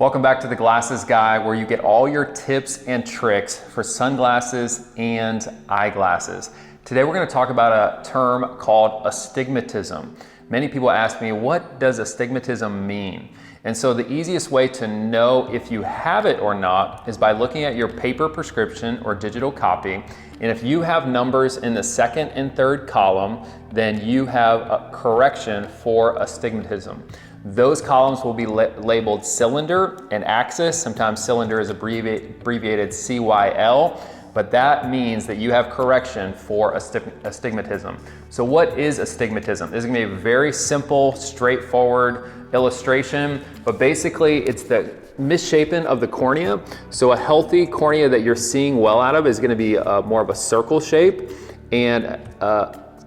Welcome back to the Glasses Guy, where you get all your tips and tricks for sunglasses and eyeglasses. Today we're going to talk about a term called astigmatism. Many people ask me, what does astigmatism mean? And so the easiest way to know if you have it or not is by looking at your paper prescription or digital copy. And if you have numbers in the second and third column, then you have a correction for astigmatism. Those columns will be labeled cylinder and axis. Sometimes cylinder is abbreviated CYL, but that means that you have correction for astigmatism. So what is astigmatism? This is gonna be a very simple, straightforward illustration, but basically it's the misshapen of the cornea. So a healthy cornea that you're seeing well out of is gonna be more of a circle shape, and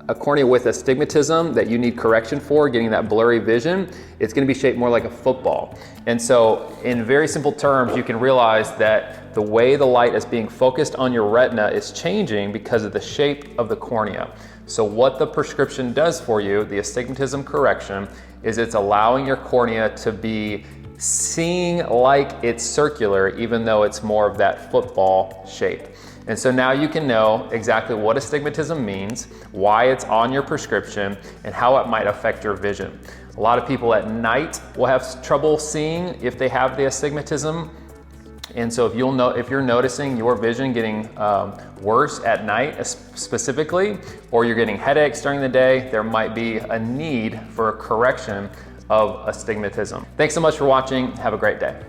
a cornea with astigmatism that you need correction for, getting that blurry vision, it's gonna be shaped more like a football. And so in very simple terms, you can realize that the way the light is being focused on your retina is changing because of the shape of the cornea. So what the prescription does for you, the astigmatism correction, is it's allowing your cornea to be seeing like it's circular, even though it's more of that football shape. And so now you can know exactly what astigmatism means, why it's on your prescription, and how it might affect your vision. A lot of people at night will have trouble seeing if they have the astigmatism. And so if you're noticing your vision getting worse at night specifically, or you're getting headaches during the day, there might be a need for a correction of astigmatism. Thanks so much for watching. Have a great day.